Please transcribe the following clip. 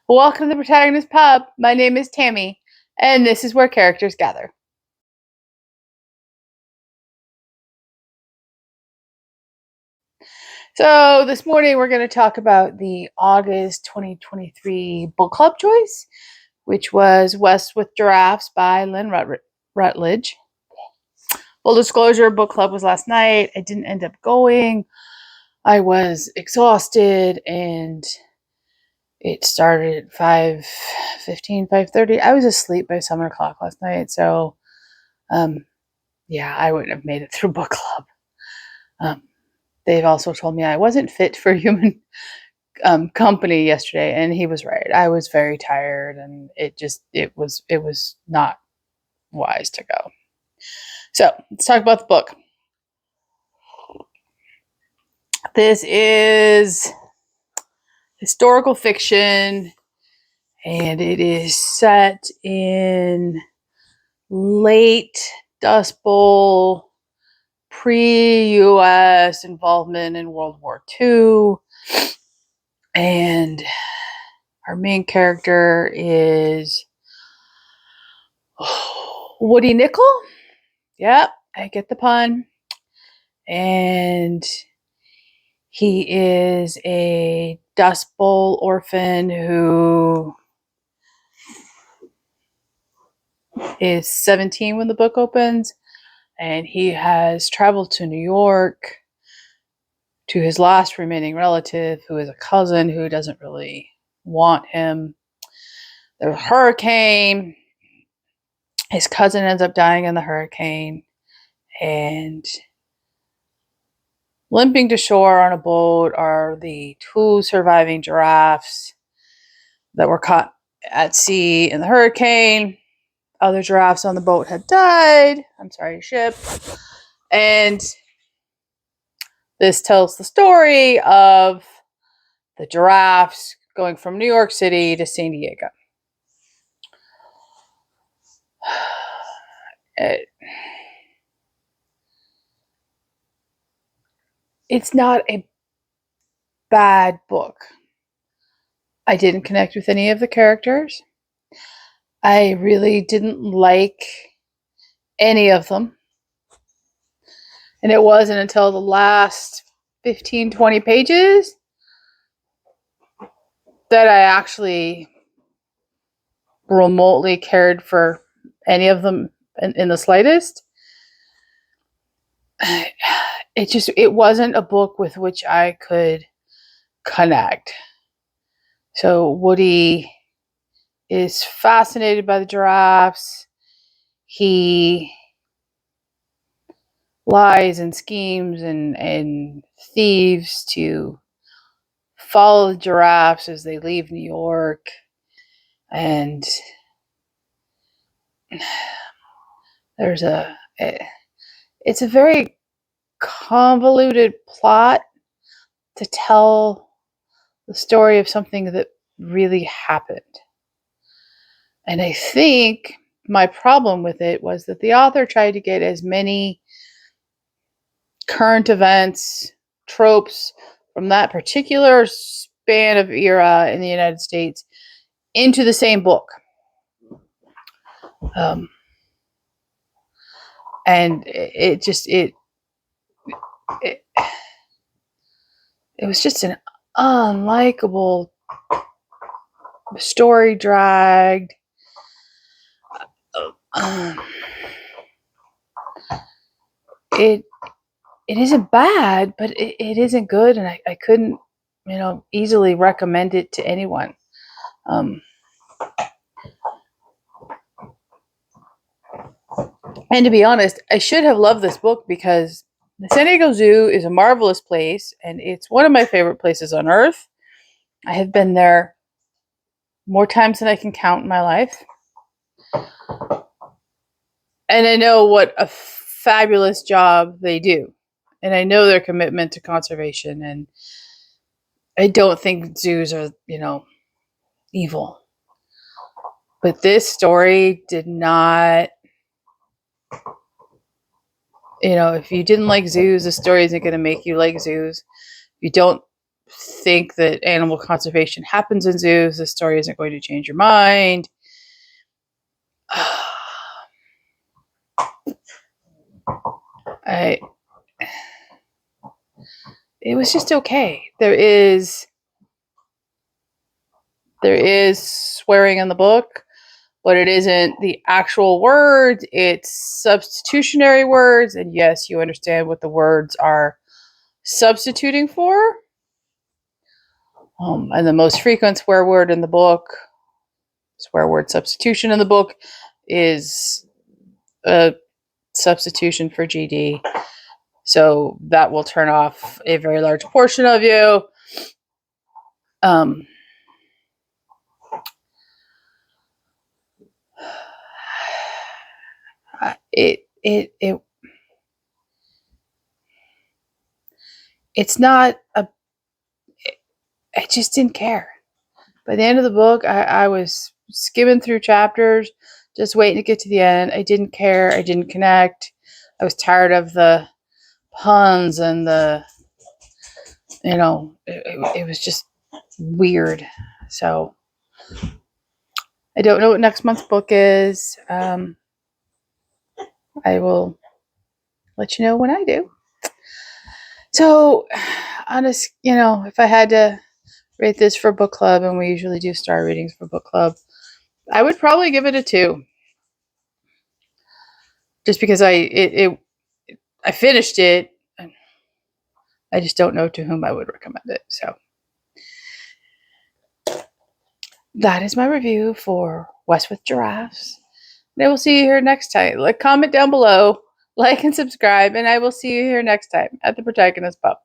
Welcome to the Protagonist Pub. My name is Tammy, and this is where characters gather. So, this morning we're going to talk about the August 2023 book club choice, which was West with Giraffes by Lynn Rutledge. Full disclosure, book club was last night. I didn't end up going. I was exhausted, and it started at 5:15, 5:30. I was asleep by 7 o'clock last night, so yeah, I wouldn't have made it through book club. They've also told me I wasn't fit for human company yesterday, and he was right. I was very tired, and it was not wise to go. So let's talk about the book. This is historical fiction, and it is set in late Dust Bowl, pre-US involvement in World War II. And our main character is Woody Nickel. Yep, I get the pun. And he is a Dust Bowl orphan who is 17 when the book opens. And he has traveled to New York to his last remaining relative, who is a cousin who doesn't really want him. There's a hurricane. His cousin ends up dying in the hurricane, and limping to shore on a boat are the two surviving giraffes that were caught at sea in the hurricane. Other giraffes on the boat had died. I'm sorry, ship. And this tells the story of the giraffes going from New York City to San Diego. It's not a bad book. I didn't connect with any of the characters. I really didn't like any of them. And it wasn't until the last 15, 20 pages that I actually remotely cared for any of them in the slightest. It wasn't a book with which I could connect. So Woody is fascinated by the giraffes. He lies and schemes and thieves to follow the giraffes as they leave New York. And it's a very convoluted plot to tell the story of something that really happened. And I think my problem with it was that the author tried to get as many current events, tropes from that particular span of era in the United States into the same book. And it was just an unlikable story, dragged. It isn't bad, but it isn't good, and I couldn't, easily recommend it to anyone. And to be honest, I should have loved this book because the San Diego Zoo is a marvelous place, and it's one of my favorite places on earth. I have been there more times than I can count in my life. And I know what a fabulous job they do. And I know their commitment to conservation. And I don't think zoos are, evil. But this story did not, if you didn't like zoos, the story isn't going to make you like zoos. If you don't think that animal conservation happens in zoos, this story isn't going to change your mind. It was just okay. There is swearing in the book, but it isn't the actual words. It's substitutionary words, and yes, you understand what the words are substituting for. And the most frequent swear word substitution in the book, is a substitution for GD. So that will turn off a very large portion of you. It's not a. I just didn't care. By the end of the book, I was skimming through chapters, just waiting to get to the end. I didn't care. I didn't connect. I was tired of the puns and the, it was just weird. So I don't know what next month's book is. I will let you know when I do. So, if I had to rate this for book club, and we usually do star ratings for book club, I would probably give it a 2. Just because I finished it. I just don't know to whom I would recommend it. So that is my review for West with Giraffes. And I will see you here next time. Comment down below, like and subscribe, and I will see you here next time at the Protagonist Pub.